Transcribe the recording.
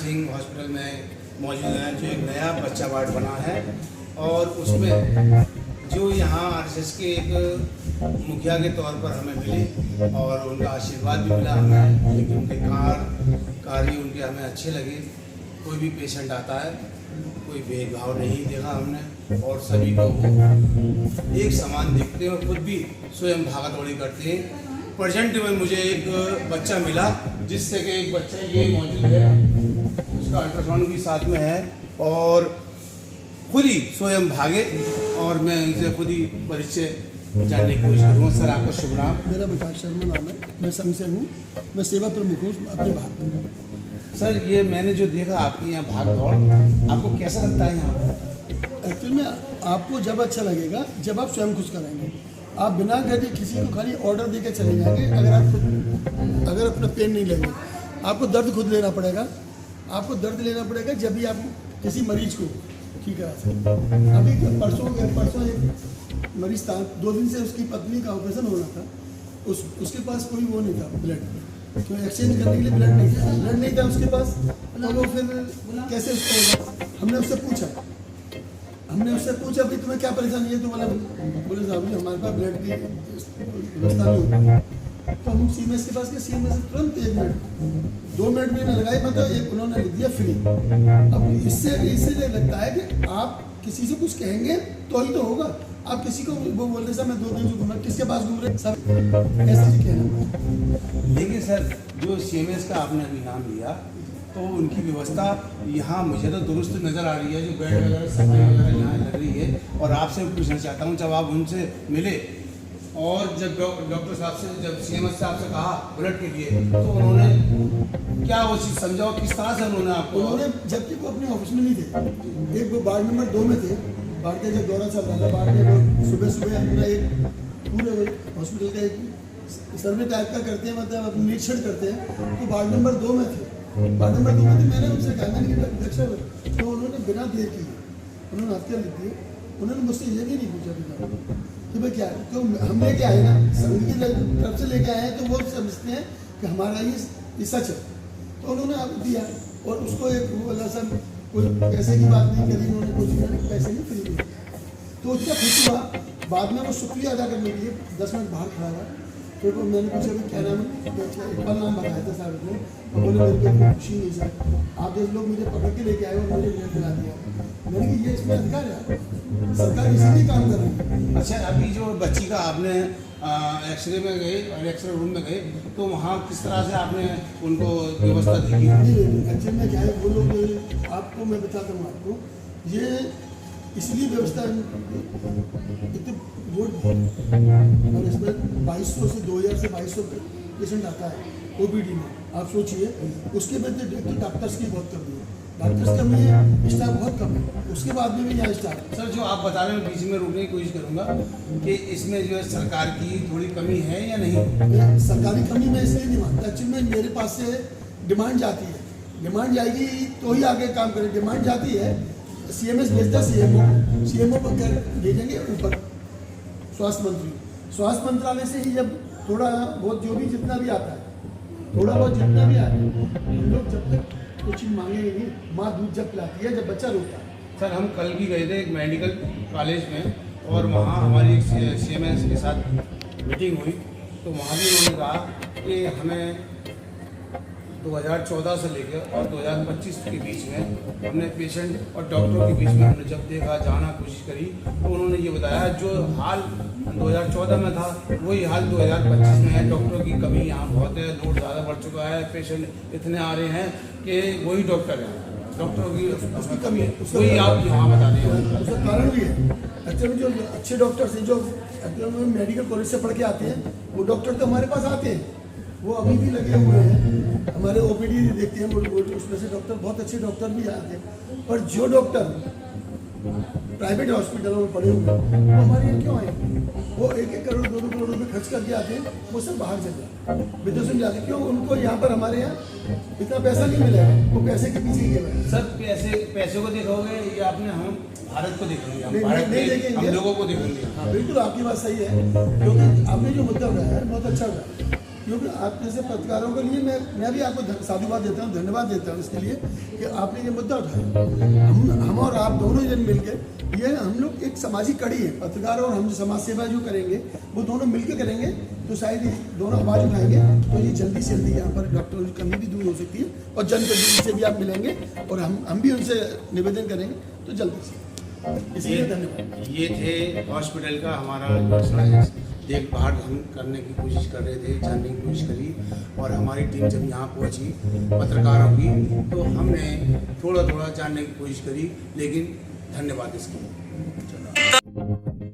Singh hospital में मौजूद हैं, जो एक नया बच्चा वार्ड बना है और उसमें जो यहाँ आरएसएस के एक मुखिया के तौर पर हमें मिले और उनका आशीर्वाद भी मिला हमें, लेकिन उनके कार्य उनके हमें अच्छे लगे। कोई भी पेशेंट आता है, कोई भेदभाव नहीं देखा हमने और सभी को वो एक समान देखते हैं और खुद भी स्वयं भागा दौड़ी करते हैं। प्रेजेंट में मुझे एक बच्चा मिला जिससे कि एक बच्चा ये मौजूद है, उसका अल्ट्रासाउंड भी साथ में है और खुद ही स्वयं भागे और मैं इनसे खुद ही परिचय जानने की कोशिश करूँगा। सर आपका शुभ नाम? मेरा विकास शर्मा नाम है, मैं संघ से हूँ, मैं सेवा प्रमुख हूँ अपने भाग में। सर ये मैंने जो देखा आपके यहाँ भाग दौड़, आपको कैसा लगता है यहाँ? एक्चुअल में आपको जब अच्छा लगेगा जब आप स्वयं खुश करेंगे। आप बिना कहे किसी को खाली ऑर्डर देकर चले जाएंगे, अगर अपना पेन नहीं लेंगे। आपको दर्द खुद लेना पड़ेगा, आपको दर्द लेना पड़ेगा जब भी आप किसी मरीज को ठीक करा सकते। अभी परसों एक मरीज था, 2 दिन से उसकी पत्नी का ऑपरेशन होना था, उसके पास कोई वो नहीं था ब्लड, तो एक्सचेंज करने के लिए ब्लड नहीं था उसके पास। तो वो फिर कैसे उसको हमने उससे पूछा कि तुम्हें क्या परेशानी है? तो बोले साहब जी हमारे पास ब्लड की व्यवस्था नहीं होती। तो हम सीएमएस के पास गए, सीएमएस से तुरंत 1 मिनट 2 मिनट भी नहीं लगाए, मतलब एक उन्होंने लिख दिया फ्री। अब इससे लगता है कि आप किसी से कुछ कहेंगे तो ही तो होगा। आप किसी को वो बोल रहे सर मैं 2 दिन से घूमा, किसके पास घूम रहे सब ऐसे ही कहना। लेकिन सर जो सीएमएस का आपने अभी नाम लिया तो उनकी व्यवस्था यहाँ मुझे तो दुरुस्त नज़र आ रही है, जो बेड वगैरह सफाई वगैरह यहाँ लग रही है। और आपसे पूछना चाहता हूँ, जब आप उनसे मिले और जब डॉक्टर साहब से जब सीएमएस साहब से कहा ब्लड के लिए, तो उन्होंने क्या वो चीज़ समझाओ, किस तरह से उन्होंने आपको? उन्होंने जबकि वो अपने ऑफिस में नहीं थे, एक वो वार्ड नंबर 2 में थे, वार्ड का जब दौरा चल रहा था, वार्ड में वो सुबह अपना एक पूरे हॉस्पिटल का एक सर्वे टाइप का करते हैं, मतलब निरीक्षण करते हैं। तो वार्ड नंबर 2 में थे, मैंने उनसे कहा तो उन्होंने बिना देर किए उन्होंने हत्या लिख दी। उन्होंने मुझसे ये भी नहीं पूछा कि भाई क्या, तो हम लेके आए ना, संघ की तरफ से लेके आए हैं, तो वो समझते हैं कि हमारा ये सच है। तो उन्होंने आप दिया और उसको एक बोला सर कोई पैसे की बात नहीं करी, उन्होंने कुछ पैसे नहीं फ्री दिए। तो उसका खुश हुआ। बाद में वो शुक्रिया अदा करने के लिए 10 मिनट बाहर खड़ा हुआ। फिर वो मैंने पूछा कि क्या नाम है? इकबाल नाम बताया था साहब ने। तो बोले मेरे को इतनी खुशी नहीं सर, आप 10 लोग मुझे पकड़ के लेके आए और मुझे ब्लड दिला दिया। मैंने कि ये इसमें अधिकार है, सरकार इसीलिए काम कर रही है। अच्छा अभी जो बच्ची का आपने एक्सरे में गए और एक्सरे रूम में गए, तो वहाँ किस तरह से आपने उनको व्यवस्था देखी? एक्चुअली में क्या है, वो लोग आपको मैं बताता हूँ आपको, ये इसलिए व्यवस्था और इसमें 2200 से 2000 से 2200 पेशेंट आता है ओपीडी में। आप सोचिए, उसके बाद डॉक्टर्स की बहुत कमी है, डॉक्टर्स कमी है, स्टाफ बहुत कम है, उसके बाद में भी यहाँ स्टाफ। सर जो आप बता रहे हैं बीच में रोकने की कोशिश करूँगा कि इसमें जो है सरकार की थोड़ी कमी है या नहीं? सरकारी कमी में इसलिए नहीं मानता। एक्चुअली में मेरे पास से डिमांड जाती है, डिमांड जाएगी तो ही आगे काम करें। डिमांड जाती है, सीएमएस भेजता है, सीएमओ पर भेजेंगे ऊपर स्वास्थ्य मंत्रालय से ही जब थोड़ा बहुत जो भी जितना भी आता है, थोड़ा बहुत जितना भी आता है, हम लोग जब तक कुछ मांगेंगे नहीं। माँ दूध जब पिलाती है जब बच्चा रोता है। सर हम कल भी गए थे एक मेडिकल कॉलेज में और वहाँ हमारी सीएमएस के साथ मीटिंग हुई, तो वहाँ भी उन्होंने कहा कि हमें 2014 से लेकर और 2025 के बीच में हमने पेशेंट और डॉक्टरों के बीच में हमने जब देखा, जाना कोशिश करी, तो उन्होंने ये बताया जो हाल 2014 में था वही हाल 2025 में है। डॉक्टरों की कमी यहाँ बहुत है, लोड ज़्यादा बढ़ चुका है, पेशेंट इतने आ रहे हैं कि वही डॉक्टर है, डॉक्टरों की उसकी कमी है, वही आप यहाँ बता दें। उसका कारण भी है। एक्चुअली जो अच्छे डॉक्टर्स हैं, जो मेडिकल कॉलेज से पढ़ के आते हैं, वो डॉक्टर तो हमारे पास आते हैं, वो अभी भी लगे हुए हैं, हमारे ओपीडी देखते हैं, उसमें से डॉक्टर बहुत अच्छे डॉक्टर भी आते हैं। पर जो डॉक्टर प्राइवेट हॉस्पिटलों में पड़े हुए वो हमारे यहाँ क्यों आए? वो 1-1 करोड़ 2-2 करोड़ रुपये खर्च करके आते हैं, वो सब बाहर चले जाते हैं, विदेशों में जाते हैं। क्यों? उनको यहाँ पर हमारे यहाँ इतना पैसा नहीं मिलेगा, वो पैसे के पीछे गए हैं। सर पैसे को देखोगे या आपने हम भारत को देखेंगे, हम लोगों को देखेंगे। हाँ बिल्कुल आपकी बात सही है, क्योंकि आपने जो मुद्दा उठाया है बहुत अच्छा उठाया। क्योंकि आप जैसे पत्रकारों के लिए मैं भी आपको साधुवाद देता हूँ, धन्यवाद देता हूँ इसके लिए कि आपने ये मुद्दा उठाया। हम और आप दोनों जन मिलकर, ये हम लोग एक सामाजिक कड़ी है, पत्रकार और हम जो समाज सेवा जो करेंगे वो दोनों मिलकर करेंगे तो शायद ये दोनों आवाज़ उठाएंगे तो ये जल्दी से जल्दी यहाँ पर डॉक्टरों की कमी भी दूर हो सकती है और जनप्रतिनिधि से भी आप मिलेंगे और हम भी उनसे निवेदन करेंगे तो जल्दी से। इसलिए धन्यवाद। ये थे हॉस्पिटल का हमारा देखभाल हम करने की कोशिश कर रहे थे, जानने की कोशिश करी, और हमारी टीम जब यहाँ पहुँची पत्रकारों की तो हमने थोड़ा थोड़ा जानने की कोशिश करी, लेकिन धन्यवाद इसके लिए।